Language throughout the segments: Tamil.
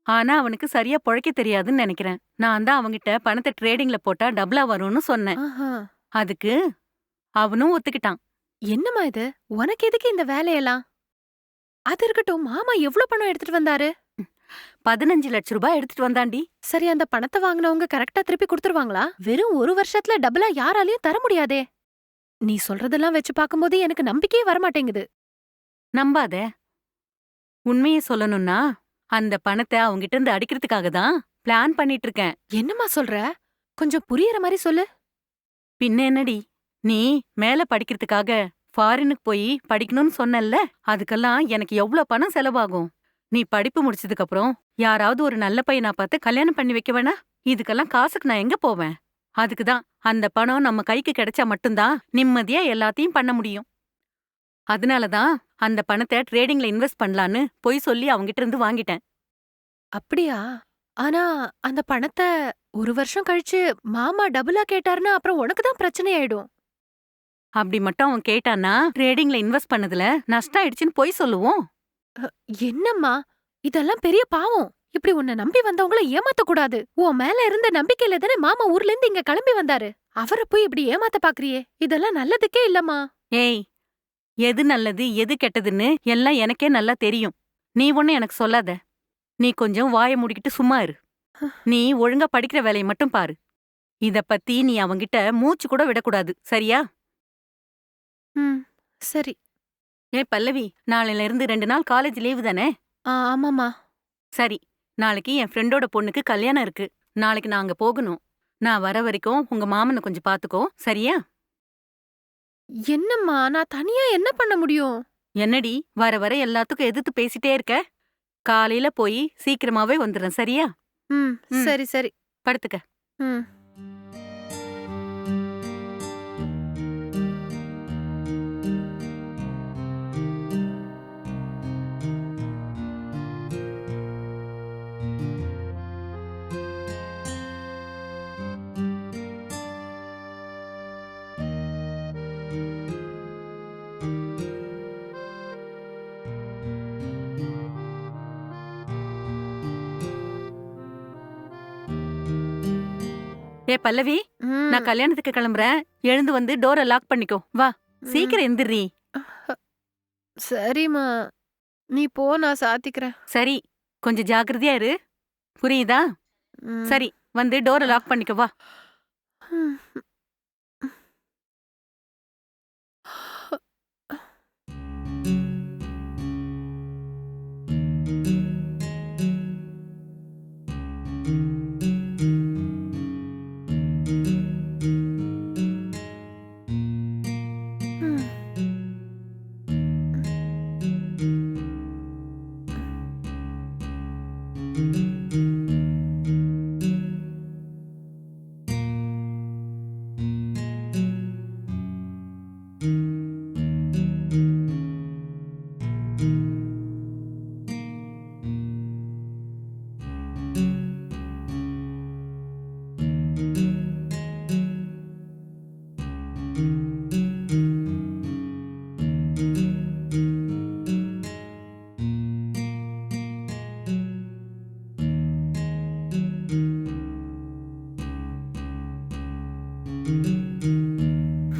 ஆனா அவனுக்கு சரியா பொழைக்க தெரியாதுன்னு நினைக்கிறேன். நான் தான் அவன்கிட்ட பணத்தை ட்ரேடிங்ல போட்டா டபுளா வரும்னு சொன்னேன். ஆஹா. அதுக்கு அவனும் ஒத்துக்கிட்டான். என்னம்மா இது? உனக்கு எதுக்கு இந்த வேலையெல்லாம்? அது இருக்கட்டும், மாமா எவ்ளோ பணம் எடுத்துட்டு வந்தாரு? 15 லட்சம் ரூபாய் எடுத்துட்டு வந்தாண்டி. சரி, அந்த பணத்த வாங்குனவங்க கரெக்ட்டா திருப்பி குடுத்துருவாங்களா? வெறும் 1 வருஷத்துல டபுளா யாராலயும் தர முடியாதே! நீ சொல்றதெல்லாம் வச்சு பாக்கும்போது எனக்கு நம்பிக்கையே வரமாட்டேங்குது. நம்பாத. உண்மைய சொல்லணும்னா, அந்த பணத்தை அவன்கிட்ட இருந்து அடிக்கிறதுக்காக தான் பிளான் பண்ணிட்டு இருக்கேன். என்னம்மா சொல்ற? கொஞ்சம் புரியற மாரி சொல்லு. பின்ன என்னடி? நீ மேல படிக்கிறதுக்காக ஃபாரினுக்கு போய் படிக்கணும்னு சொன்னல்ல? அதுக்கெல்லாம் எனக்கு எவ்ளோ பணம் செலவாகும்? நீ படிப்பு முடிச்சதுக்கு அப்புறம் யாராவது ஒரு நல்ல பையனா பார்த்து கல்யாணம் பண்ணி வைக்க வேணா? இதுக்கெல்லாம் காசுக்கு நான் எங்க போவேன்? அதுக்கு தான் அந்த பணம் நம்ம கைக்கு கிடைச்சா மட்டும்தான் நிம்மதியா எல்லாத்தையும் பண்ண முடியும். அதனால தான் அந்த பணத்தை ட்ரேடிங்ல இன்வெஸ்ட் பண்ணலான்னு பொய் சொல்லி அவன்கிட்ட இருந்து வாங்கிட்டேன். அப்படியா? ஆனா, அந்த பணத்த 1 வருஷம் கழிச்சு மாமா டபுளா கேட்டாருன்னா, அப்புறம் உனக்கு தான் பிரச்சனை ஆயிடும். அப்படி மட்டும் அவன் கேட்டான்னா ட்ரேடிங்ல இன்வெஸ்ட் பண்ணதுல நஷ்டம் ஆயிடுச்சுன்னு பொய் சொல்லுவோம். அ என்னம்மா? இதெல்லாம் பெரிய பாவம். இப்படி உன்ன நம்பி வந்தவங்கள ஏமாத்தக் கூடாது. உன் மேல இருந்த நம்பிக்கையில தானே மாமா ஊர்ல இருந்து இங்க கிளம்பி வந்தாரு. அவர போய் இப்படி ஏமாத்த பாக்குறியே! இதெல்லாம் நல்லதுக்கே இல்லம்மா. ஏய், எது நல்லது எது கெட்டதுன்னு எல்லாம் எனக்கே நல்லா தெரியும். நீ ஒண்ணும் எனக்கு சொல்லாத. நீ கொஞ்சம் வாய மூடிக்கிட்டு சும்மா இரு. நீ ஒழுங்கா படிக்கிற வேலைய மட்டும் பாரு. இத பத்தி நீ அவன்கிட்ட மூச்சு கூட விடக்கூடாது, சரியா? ம். சரி. பல்லவி, நாளையில இருந்து 2 நாள் காலேஜ் லீவு தானே? ஆமாம்மா. சரி, நாளைக்கு என் ஃப்ரெண்டோட பொண்ணுக்கு கல்யாணம் இருக்கு. நாளைக்கு நான் அங்க போகணும். நான் வர வரைக்கும் உங்க மாமன கொஞ்சம் பாத்துக்கோ, சரியா? என்னம்மா? நான் தனியா என்ன பண்ண முடியும்? என்னடி, வர வர எல்லாத்துக்கும் எதிர்த்து பேசிட்டே இருக்க? காலையில போய் சீக்கிரமாவே வந்துடுறேன், சரியா? ம். ம், சரி, சரி. படுத்துக்க. ம். பல்லவி, நான் ம். கல்யாணத்துக்கு கிளம்புறேன். எழுந்து வந்து டோர லாக் பண்ணிக்கோ. வா, ம். சீக்கிரம் எந்திர்றி. சரிம்மா. நீ போ, நான் சாத்திக்கிறேன். சரி, கொஞ்சம் ஜாக்கிரதையா இரு. புரியுதா? ம். சரி, வந்து டோர லாக் பண்ணிக்க வா. ம். ம்.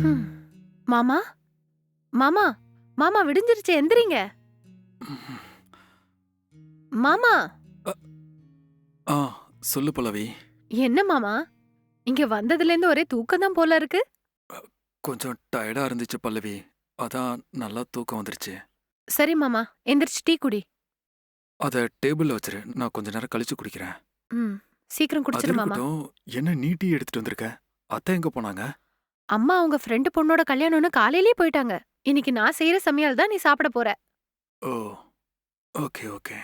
ம். மாமா? மாமா? மாமா விடிஞ்சிருச்சு, எந்திரிங்க. மாமா! அ ஆ சொல்லு பல்லவி. என்ன மாமா? இங்க வந்ததுலேருந்து ஒரே தூக்கம் தான் போல இருக்கு. கொஞ்சம் டயர்டா இருந்துச்சு பல்லவி. அதான் நல்லா தூக்கம் வந்துருச்சு. சரி மாமா, எந்திரிச்சு டீ குடி. அத டேபிள்ல வச்சிரு. நான் கொஞ்ச நேரம் கழிச்சு குடிக்கிறேன். ம். சீக்கிரம் அது குடிச்சிரு மாமா. இருக்கட்டும், என்ன நீ டீ எடுத்துட்டு வந்திருக்க? அத்தை எங்க போனாங்க? அம்மா அவங்க ஃப்ரெண்டு பொண்ணோட கல்யாணம்னு காலையிலேயே போயிட்டாங்க. இன்னைக்கு நான் செய்யற சமையல் தான் நீ சாப்பிட போற. ஓ! Okay, okay.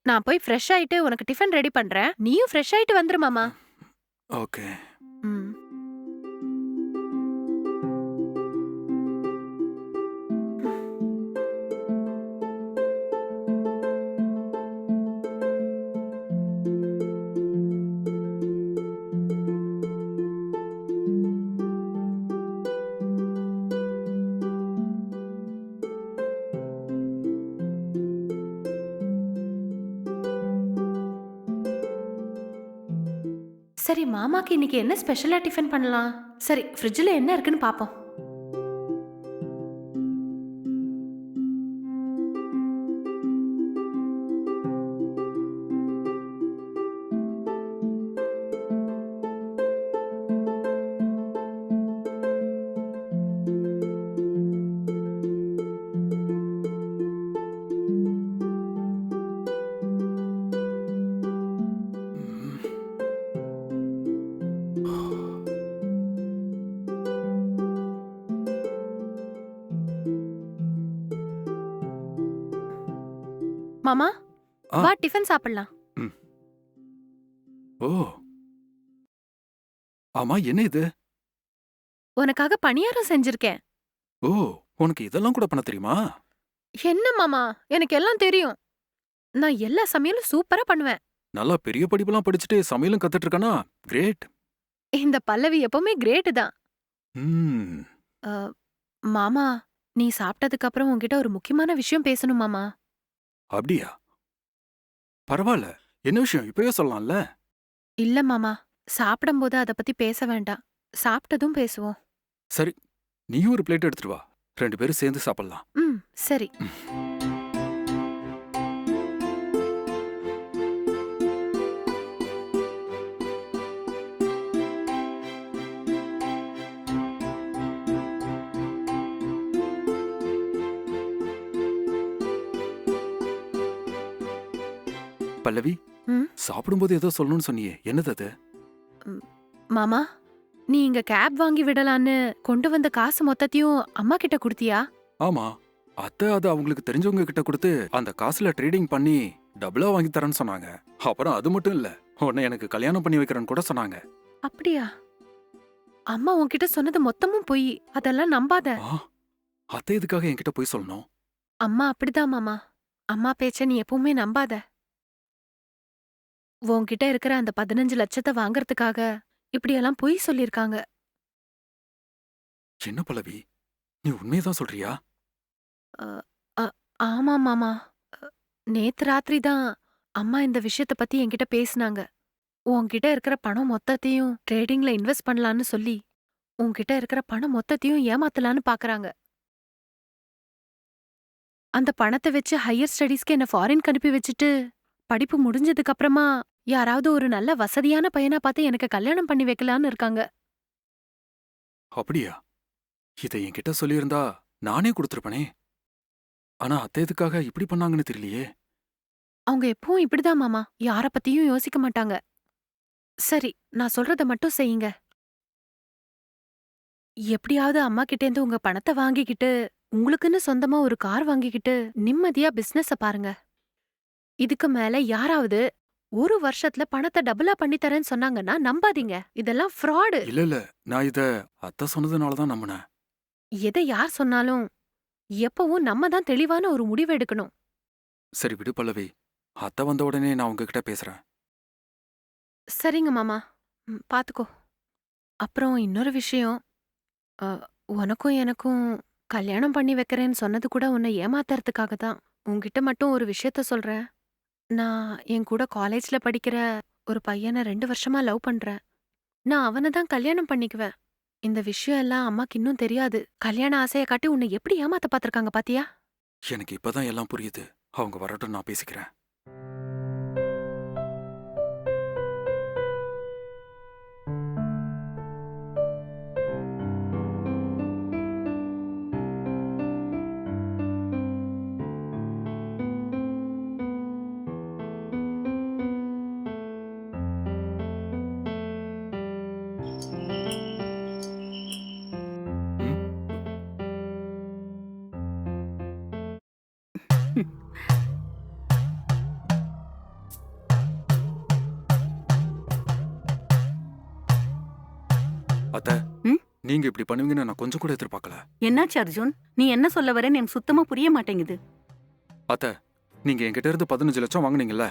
நான் போய் ஃப்ரெஷ் ஆயிட்டு உனக்கு டிஃபன் ரெடி பண்றேன். நீயும் ஃப்ரெஷ் ஆயிட்டு வந்துரு மாமா. ஓகே. ம். சரி, மாமாக்கு இன்னைக்கு என்ன ஸ்பெஷலா டிஃபன் பண்ணலாம்? சரி, ஃப்ரிட்ஜ்ல என்ன இருக்குன்னு பாப்போம். ம். மாமா, ஆ. வா டிஃபன் சாப்பிடலாம். ம். ஓ, ஆமா, என்ன இது? உனக்காக பணியாரம் செஞ்சிருக்கேன். ஓ, உனக்கு இதெல்லாம் கூட பண்ண தெரியுமா? என்ன மாமா, எனக்கு எல்லாம் தெரியும். நான் எல்லா சமையலும் சூப்பரா பண்ணுவேன். நல்லா பெரிய படிப்பெல்லாம் படிச்சுட்டு சமையலும் கத்துட்டு இருக்கானா? கிரேட். இந்த பல்லவி எப்பவுமே கிரேட் தான். ம். அ, மாமா, நீ சாப்பிட்டதுக்கு அப்புறம் உன்கிட்ட ஒரு முக்கியமான விஷயம் பேசணும் மாமா. அப்படியா? பரவாயில்ல. என்ன விஷயம் இப்பவே சொல்லலாம்ல? இல்ல மாமா, சாப்பிடும்போது அத பத்தி பேச வேண்டாம். சாப்பிட்டதும் பேசுவோம். சரி, நீயும் ஒரு பிளேட் எடுத்துட்டு வா. 2 பேரும் சேர்ந்து சாப்பிடலாம். ம், சரி. பல்லவி, ம். சாப்பிடும்போது ஏதோ சொல்லணும்னு சொன்னியே, என்னது அது? மாமா, நீ இங்க கேப் வாங்கி விடலான்னு கொண்டு வந்த காசு மொத்தத்தையும் அம்மா கிட்ட குடுத்தியா? ஆமா, அத்தை அது அவங்களுக்கு தெரிஞ்சவங்க கிட்ட கொடுத்து அந்த காசுல ட்ரேடிங் பண்ணி டபுளா வாங்கி தரேன்னு சொன்னாங்க. அப்புறம் அது மட்டும் இல்ல, உன்னை எனக்கு கல்யாணம் பண்ணி வைக்கிறேன்னு கூட சொன்னாங்க. அப்படியா? அம்மா உன்கிட்ட சொன்னது மொத்தமும் பொய். அதெல்லாம் நம்பாத. ஆ, அத்தை எதுக்காக என்கிட்ட போய் சொல்லணும்? அம்மா அப்படிதான் மாமா. அம்மா பேச்ச நீ எப்பவுமே நம்பாத. உன்கிட்ட இருக்கிற அந்த 15 லட்சத்தை வாங்கறதுக்காக இப்படியெல்லாம் பொய் சொல்லிருக்காங்க. என்ன பல்லவி, நீ உண்மையதான் சொல்றியா? அ, அ, ஆமா மாமா. அ, நேத்து ராத்திரி தான் அம்மா இந்த விஷயத்த பத்தி என்கிட்ட பேசுனாங்க. உன்கிட்ட இருக்கிற பணம் மொத்தத்தையும் ட்ரேடிங்ல இன்வெஸ்ட் பண்ணலான்னு சொல்லி உன்கிட்ட இருக்கிற பணம் மொத்தத்தையும் ஏமாத்தலான்னு பாக்குறாங்க. அந்த பணத்தை வச்சு ஹையர் ஸ்டடீஸ்க்கு என்ன ஃபாரின்க்கு அனுப்பி வச்சுட்டு படிப்பு முடிஞ்சதுக்கு அப்புறமா யாராவது ஒரு நல்ல வசதியான பையனா பார்த்து எனக்கு கல்யாணம் பண்ணி வைக்கலான்னு இருக்காங்க. அப்படியா? இதை என்கிட்ட சொல்லியிருந்தா நானே கொடுத்துருப்பனே. ஆனா அத்தை எதுக்காக இப்படி பண்ணாங்கன்னு தெரியலையே. அவங்க எப்பவும் இப்படிதான் மாமா, யார பத்தியும் யோசிக்க மாட்டாங்க. சரி, நான் சொல்றத மட்டும் செய்யுங்க. எப்படியாவது அம்மா கிட்டேந்து உங்க பணத்தை வாங்கிக்கிட்டு உங்களுக்குன்னு சொந்தமா ஒரு கார் வாங்கிக்கிட்டு நிம்மதியா பிசினஸ பாருங்க. இதுக்கு மேல யாராவது ஒரு வருஷத்துல பணத்தை டபுளா பண்ணி தரேன்னு சொன்னாங்கன்னா நம்பாதீங்க. இதெல்லாம் ஃப்ராடு. இல்ல இல்ல, நான் இத அத்தை சொன்னதுனாலதான் நம்பினேன். எதை யார் சொன்னாலும் எப்பவும் நம்ம தான் தெளிவான ஒரு முடிவு எடுக்கணும். சரி விடு பல்லவி, அத்தை வந்த உடனே நான் உங்ககிட்ட பேசுறேன். சரிங்க மாமா. பாத்துக்கோ. அப்புறம் இன்னொரு விஷயம். அ, உனக்கும் எனக்கும் கல்யாணம் பண்ணி வைக்கிறேன்னு சொன்னது கூட உன்னை ஏமாத்துறதுக்காக தான். உன்கிட்ட மட்டும் ஒரு விஷயத்த சொல்றேன். நான் என் கூட காலேஜ்ல படிக்கிற ஒரு பையனை 2 வருஷமா லவ் பண்றேன். நான் அவனை தான் கல்யாணம் பண்ணிக்குவேன். இந்த விஷயம் எல்லாம் அம்மாக்கு இன்னும் தெரியாது. கல்யாண ஆசைய காட்டி உன்னை எப்படி ஏமாத்த பாத்திருக்காங்க பாத்தியா? எனக்கு இப்பதான் எல்லாம் புரியுது. அவங்க வரட்டும், நான் பேசிக்கிறேன். ம்? அத்தை, ம்? நீங்க இப்படி பண்ணுவீங்கன்னு நான் கொஞ்சம் கூட எதிர்பார்க்கல. என்னாச்சு அர்ஜுன்? நீ என்ன சொல்ல வரேன்னு எனக்கு சுத்தமா புரிய மாட்டேங்குது. அத்தை, நீங்க என்கிட்ட இருந்து 15 லட்சம் வாங்குனீங்கல்ல,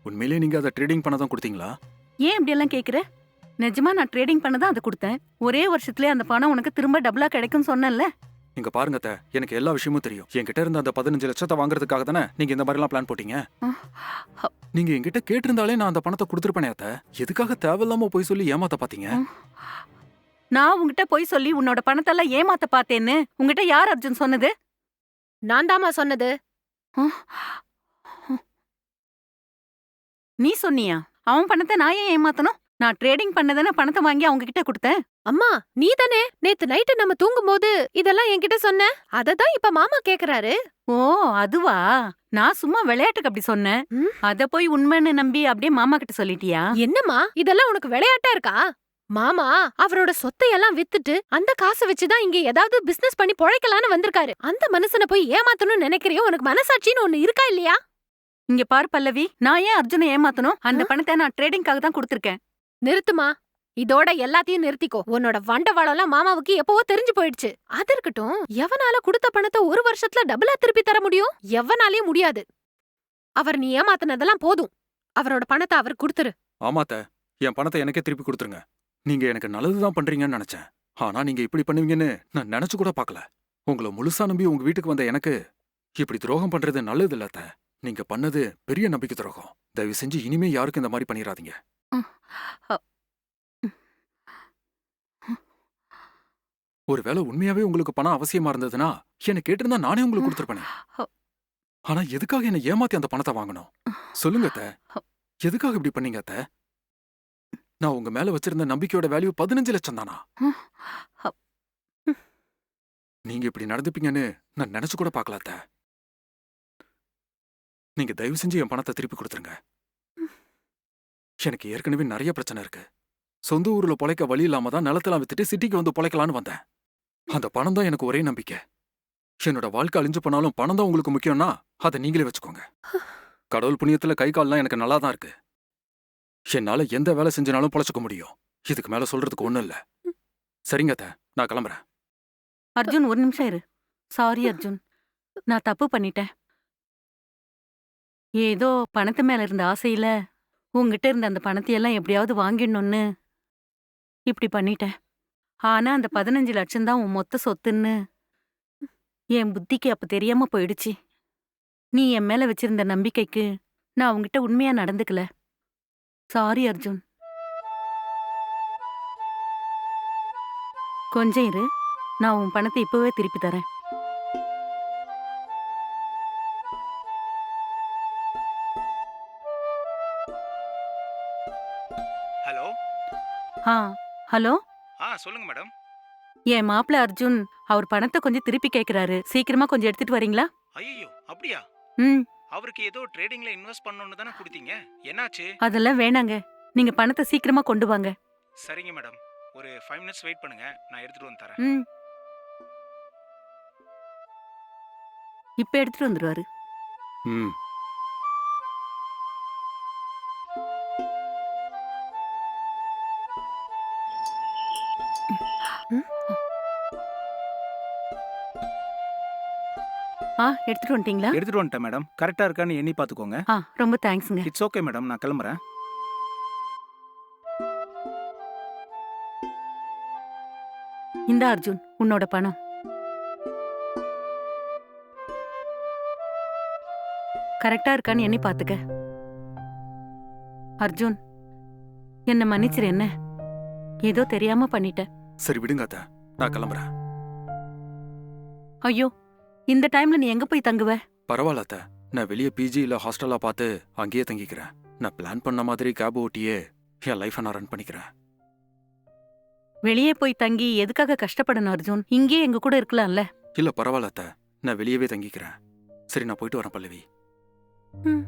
உண்மையிலேயே நீங்க அதை ட்ரேடிங் பண்ண தான் கொடுத்தீங்களா? ஏன் இப்படியெல்லாம் கேக்குற? நிஜமா நான் ட்ரேடிங் பண்ண தான் அதை கொடுத்தேன். ஒரே வருஷத்துலயே அந்த பணம் உனக்கு திரும்ப டபுளா கிடைக்கும்னு சொன்னேன்ல. இங்க பாருங்க அத்தை, எனக்கு எல்லா விஷயமும் தெரியும். என்கிட்ட இருந்த அந்த 15 லட்சத்தை வாங்குறதுக்காக தானே நீங்க இந்த மாதிரி எல்லாம் பிளான் போட்டீங்க. நீங்க என்கிட்ட கேட்டிருந்தாலே நான் அந்த பணத்தை கொடுத்துருப்பேனே அத்தை. எதுக்காக தேவையில்லாம போய் சொல்லி ஏமாத்த பாத்தீங்க? நான் உங்ககிட்ட போய் சொல்லி உன்னோட பணத்தெல்லாம் ஏமாத்த பார்த்தேன்னு உங்ககிட்ட யார் அர்ஜுன் சொன்னது? நான் தாமா சொன்னது. நீ சொன்னியா? அவன் பணத்தை நான் ஏன் ஏமாத்தணும்? நான் ட்ரேடிங் பண்ணதானே பணத்தை வாங்கி அவங்க கிட்ட கொடுத்தேன். அம்மா நீ தானே நேத்து நைட்டு நம்ம தூங்கும்போது இதெல்லாம் என்கிட்ட சொன்ன. அததான் இப்ப மாமா கேக்குறாரு. ஓ அதுவா? நான் சும்மா விளையாட்டுக்கு அப்படி சொன்னேன். ம்? அத போய் உண்மைன்னு நம்பி அப்படியே மாமா கிட்ட சொல்லிட்டியா? என்னம்மா இதெல்லாம் உனக்கு விளையாட்டா இருக்கா? மாமா அவரோட சொத்தையெல்லாம் வித்துட்டு அந்த காசை வச்சுதான் இங்க ஏதாவது பிசினஸ் பண்ணி பொழைக்கலான்னு வந்திருக்காரு. அந்த மனுஷனை போய் ஏமாத்தணும்னு நினைக்கிறியோ? உனக்கு மனசாட்சின்னு ஒண்ணு இருக்கா இல்லையா? இங்க பார் பல்லவி, நான் ஏன் அர்ஜுனை ஏமாத்தணும்? அந்த பணத்தை நான் ட்ரேடிங்காக தான் கொடுத்திருக்கேன். நிறுத்துமா, இதோட எல்லாத்தையும் நிறுத்திக்கோ. உன்னோட வண்டவாளம்லாம் மாமாவுக்கு எப்பவோ தெரிஞ்சு போயிடுச்சு. அது இருக்கட்டும், எவனால கொடுத்த பணத்தை ஒரு வருஷத்துல டபுளா திருப்பி தர முடியும்? எவனாலயும் முடியாது. அவர் நீ ஏமாத்தினதெல்லாம் போதும். அவரோட பணத்தை அவர் கொடுத்துரு. ஆமாத்த, என் பணத்தை எனக்கே திருப்பி கொடுத்துருங்க. நீங்க எனக்கு நல்லதுதான் பண்றீங்கன்னு நினைச்சேன். ஆனா நீங்க இப்படி பண்ணுவீங்கன்னு நான் நினைச்சு கூட பார்க்கல. உங்களை முழுசா நம்பி உங்க வீட்டுக்கு வந்த எனக்கு இப்படி துரோகம் பண்றது நல்லது இல்ல அத்தை. நீங்க பண்ணது பெரிய நம்பிக்கை துரோகம். தயவு செஞ்சு இனிமே யாருக்கும் இந்த மாதிரி பண்ணிடாதீங்க. ஒருவேளை உண்மையாவே உங்களுக்கு பணம் அவசியமா இருந்ததுன்னா என்ன கேட்டிருந்தா நானே உங்களுக்கு கொடுத்துருப்பேனே. ஆனா எதுக்காக என்ன ஏமாத்தி அந்த பணத்தை வாங்கணும்? சொல்லுங்க அத்தை, எதுக்காக இப்படி பண்ணீங்க அத்தை? நான் உங்க மேல வச்சிருந்த நம்பிக்கையோட வேல்யூ 15 லட்சம் தானா? நீங்க இப்படி நடந்துப்பீங்கன்னு நான் நினைச்சு கூட பார்க்கல அத்தை. நீங்க தயவு செஞ்சு என் பணத்தை திருப்பி கொடுத்துருங்க. எனக்கு ஏற்கனவே நிறைய பிரச்சனை இருக்கு. சொந்த ஊர்ல பொழைக்க வழி இல்லாம தான் நிலத்தெல்லாம் வித்துட்டு சிட்டிக்கு வந்து பொழைக்கலான்னு வந்தேன். அந்த பணம் தான் எனக்கு ஒரே நம்பிக்கை. என்னோட வாழ்க்கை அழிஞ்சு போனாலும் பணம் தான் உங்களுக்கு முக்கியம்னா அதை நீங்களே வச்சுக்கோங்க. கடவுள் புண்ணியத்துல கை கால்லாம் எனக்கு நல்லா தான் இருக்கு. என்னால எந்த வேலை செஞ்சனாலும் பொழைச்சுக்க முடியும். இதுக்கு மேல சொல்றதுக்கு ஒண்ணும் இல்ல. சரிங்க அத்தை, நான் கிளம்புறேன். அர்ஜுன் ஒரு நிமிஷம் இரு. சாரி அர்ஜுன், நான் தப்பு பண்ணிட்டேன். ஏதோ பணத்து மேல இருந்த ஆசையில உங்ககிட்ட இருந்த அந்த பணத்தையெல்லாம் எப்படியாவது வாங்கிடணும்னு இப்படி பண்ணிட்டேன். ஆனா அந்த 15 லட்சம் தான் உன் மொத்த சொத்துன்னு என் புத்திக்கு அப்ப தெரியாம போயிடுச்சு. நீ என் மேல வச்சிருந்த நம்பிக்கைக்கு நான் உன்கிட்ட உண்மையா நடந்துக்கல. சாரி அர்ஜுன். கொஞ்சம் இரு, நான் உன் பணத்தை இப்பவே திருப்பி தரேன். ஹலோ. ஹலோ. சொல்லுங்க மேடம். என் மாப்பிள்ள அர்ஜுன் அவர் பணத்தை கொஞ்சம் திருப்பி கேக்குறாரு. சீக்கிரமா கொஞ்சம் எடுத்துட்டு வரீங்களா? ஐயோ, அப்படியா? ம். அவருக்கு ஏதோ ட்ரேடிங்ல இன்வெஸ்ட் பண்ணனும்னு தானே கொடுத்தீங்க. என்னாச்சு? அதெல்லாம் வேணாங்க. நீங்க பணத்தை சீக்கிரமா கொண்டு வாங்க. சரிங்க மேடம், ஒரு 5 மினிட்ஸ் வெயிட் பண்ணுங்க, நான் எடுத்துட்டு வந்து தரேன். ம். இப்ப எடுத்துட்டு வந்துருவாரு. ம். எடுத்துட்டு வந்துட்டீங்களா? எடுத்துட்டு வந்துட்டேன் மேடம். கரெக்டா இருக்கான்னு எண்ணி பாத்துக்கோங்க. ரொம்ப தேங்க்ஸ்ங்க. இட்ஸ் ஓகே மேடம், நான் கிளம்புறேன். இந்த அர்ஜுன் உன்னோட பணம். கரெக்டா இருக்கான்னு எண்ணி பாத்துக்க. அர்ஜுன், என்ன மன்னிச்சிரு. என்ன ஏதோ தெரியாம பண்ணிட்டேன். சரி விடுங்க அத்தை, நான் கிளம்புறேன். ஐயோ, இந்த டைம்ல நீ எங்க போய் தங்குவ? பரவாயில்ல அத்தை, நான் வெளியே பிஜி இல்ல ஹாஸ்டலா பார்த்து அங்கேயே தங்கிக்கிறேன். நான் பிளான் பண்ண மாதிரி கேப் ஓட்டியே என் லைஃபை நான் ரன் பண்ணிக்கிறேன். வெளியே போய் தங்கி எதுக்காக கஷ்டப்படணும் அர்ஜுன்? இங்கே எங்க கூட இருக்கலாம்ல. இல்ல பரவாயில்ல அத்தை, நான் வெளியவே தங்கிக்கிறேன். சரி, நான் போயிட்டு வரேன் பல்லவி. ம்.